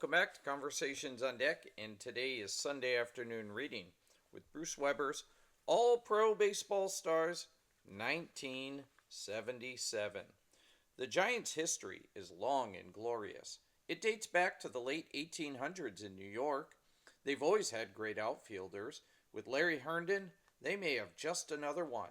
Welcome back to Conversations on Deck, and today is Sunday afternoon reading with Bruce Weber's All Pro Baseball Stars 1977. The Giants' history is long and glorious. It dates back to the late 1800s in New York. They've always had great outfielders. With Larry Herndon, they may have just another one.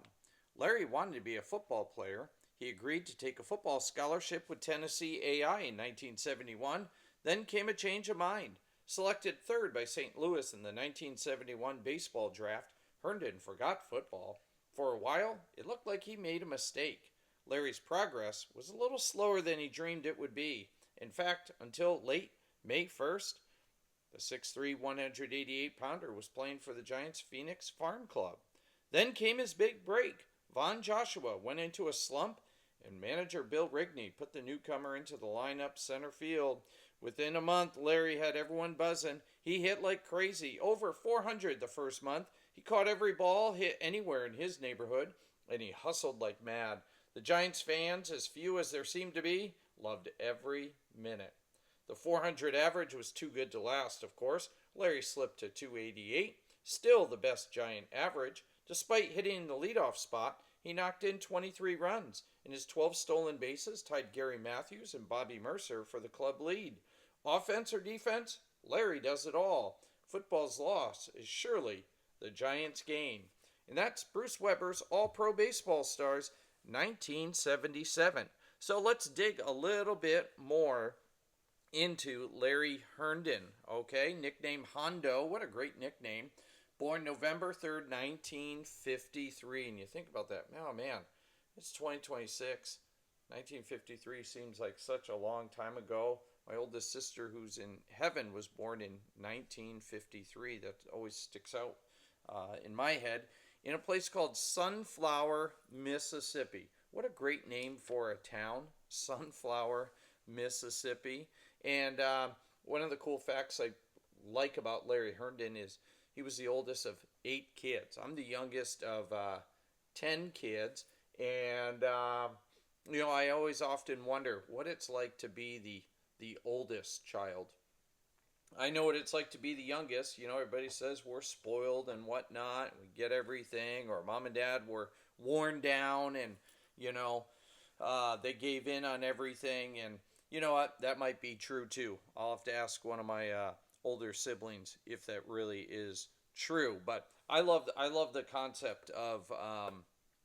Larry wanted to be a football player. He agreed to take a football scholarship with Tennessee AI in 1971. Then came a change of mind. Selected third by St. Louis in the 1971 baseball draft, Herndon forgot football. For a while, it looked like he made a mistake. Larry's progress was a little slower than he dreamed it would be. In fact, until late May 1st, the 6'3", 188-pounder was playing for the Giants' Phoenix Farm Club. Then came his big break. Von Joshua went into a slump, and manager Bill Rigney put the newcomer into the lineup center field. Within a month, Larry had everyone buzzing. He hit like crazy, over 400 the first month. He caught every ball hit anywhere in his neighborhood, and he hustled like mad. The Giants fans, as few as there seemed to be, loved every minute. The 400 average was too good to last, of course. Larry slipped to 288, still the best Giant average. Despite hitting the leadoff spot, he knocked in 23 runs, and his 12 stolen bases tied Gary Matthews and Bobby Mercer for the club lead. Offense or defense? Larry does it all. Football's loss is surely the Giants' gain. And that's Bruce Weber's All-Pro Baseball Stars 1977. So let's dig a little bit more into Larry Herndon, okay? Nickname Hondo. What a great nickname. Born November 3rd, 1953. And you think about that. Oh, man, it's 2026. 1953 seems like such a long time ago. My oldest sister, who's in heaven, was born in 1953. That always sticks out in my head. In a place called Sunflower, Mississippi. What a great name for a town. Sunflower, Mississippi. And one of the cool facts I like about Larry Herndon is he was the oldest of 8 kids. I'm the youngest of 10 kids. And, I always often wonder what it's like to be the oldest child. I know what it's like to be the youngest. Everybody says we're spoiled and whatnot. We get everything. Or mom and dad were worn down and, they gave in on everything. And you know what? That might be true too. I'll have to ask one of my older siblings if that really is true. But I love the concept of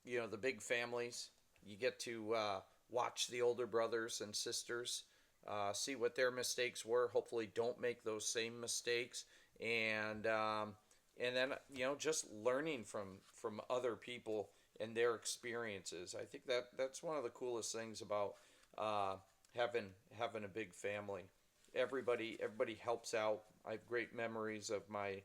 the big families. You get to watch the older brothers and sisters, see what their mistakes were. Hopefully, don't make those same mistakes, and then just learning from other people and their experiences. I think that's one of the coolest things about having a big family. Everybody helps out. I have great memories of my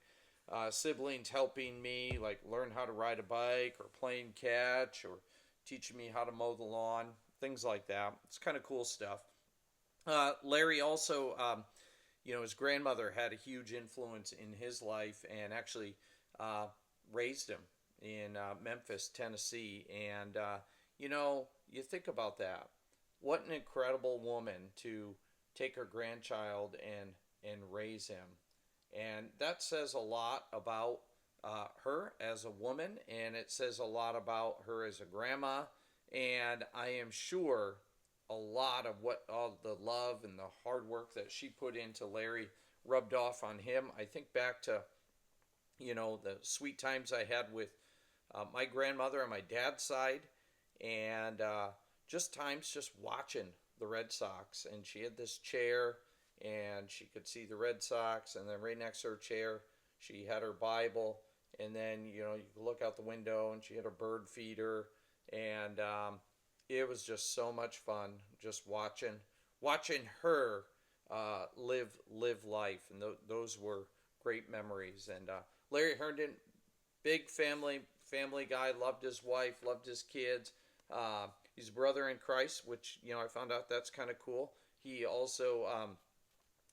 siblings helping me, like learn how to ride a bike or playing catch or teaching me how to mow the lawn, things like that. It's kind of cool stuff. Larry also, his grandmother had a huge influence in his life and actually raised him in Memphis, Tennessee. And, you think about that. What an incredible woman to take her grandchild and raise him. And that says a lot about her as a woman, and it says a lot about her as a grandma. And I am sure a lot of what all the love and the hard work that she put into Larry rubbed off on him. I think back to, the sweet times I had with my grandmother on my dad's side, and just times just watching the Red Sox. And she had this chair, and she could see the Red Sox, and then right next to her chair, she had her Bible, and then, you could look out the window, and she had a bird feeder, and it was just so much fun just watching her live life, and those were great memories. And Larry Herndon, big family guy, loved his wife, loved his kids. He's a brother in Christ, which I found out that's kind of cool. He also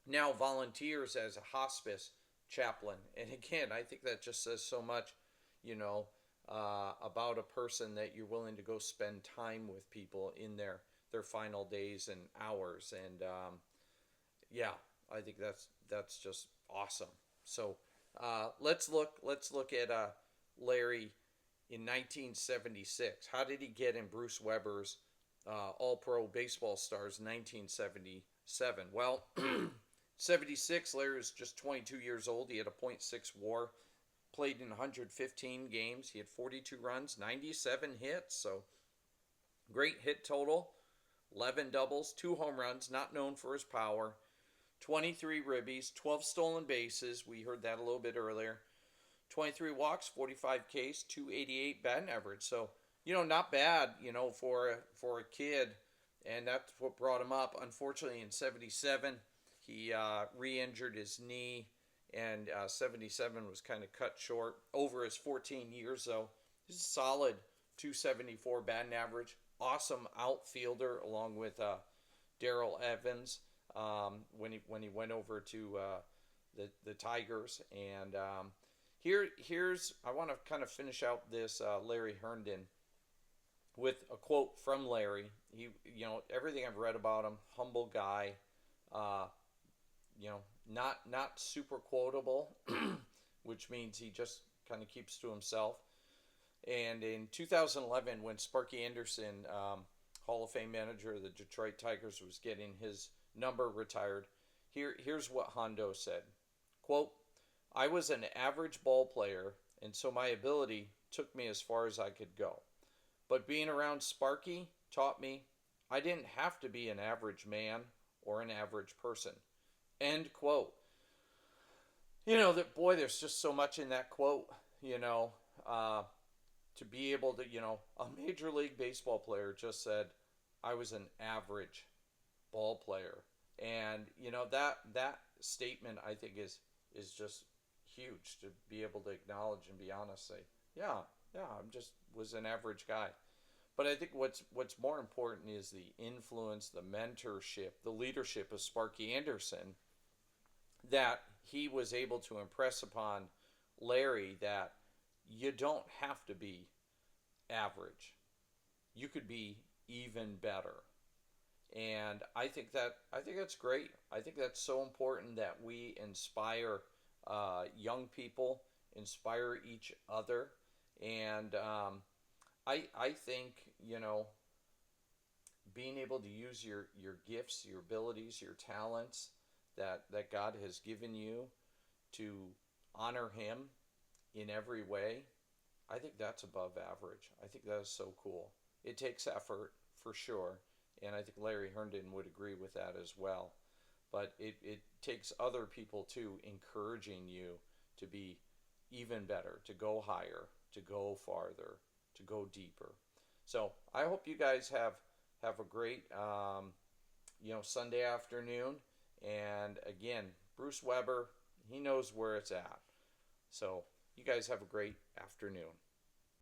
now volunteers as a hospice chaplain, and again, I think that just says so much, about a person that you're willing to go spend time with people in their final days and hours. And yeah, I think that's just awesome. So let's look at Larry in 1976. How did he get in Bruce Weber's All Pro Baseball Stars 1977? Well, 76, Larry was just 22 years old. He had a .6 WAR, played in 115 games. He had 42 runs, 97 hits, so great hit total, 11 doubles, 2 home runs, not known for his power, 23 ribbies, 12 stolen bases. We heard that a little bit earlier. 23 walks, 45 Ks, 288 batting average. So, not bad, for a kid. And that's what brought him up. Unfortunately, in 77, he re-injured his knee, and 77 was kind of cut short. Over his 14 years, though, he's a solid 274 batting average. Awesome outfielder, along with Darrell Evans, when he went over to the Tigers. And here's I want to kind of finish out this Larry Herndon with a quote from Larry. He, everything I've read about him, humble guy, not super quotable, which means he just kind of keeps to himself. And in 2011, when Sparky Anderson, Hall of Fame manager of the Detroit Tigers, was getting his number retired, here's what Hondo said. Quote, "I was an average ball player, and so my ability took me as far as I could go. But being around Sparky taught me I didn't have to be an average man or an average person." End quote. There's just so much in that quote, to be able to, a Major League Baseball player just said, I was an average ball player. And, that statement, I think, is just huge, to be able to acknowledge and be honest, say, yeah, I'm just was an average guy. But I think what's more important is the influence, the mentorship, the leadership of Sparky Anderson, that he was able to impress upon Larry, that you don't have to be average. You could be even better. And I think that's great. I think that's so important that we inspire young people, inspire each other. And I think, being able to use your gifts, your abilities, your talents that God has given you to honor Him in every way, I think that's above average. I think that is so cool. It takes effort, for sure, and I think Larry Herndon would agree with that as well. But it takes other people, too, encouraging you to be even better, to go higher, to go farther, to go deeper. So I hope you guys have a great Sunday afternoon. And again, Bruce Weber, he knows where it's at. So you guys have a great afternoon.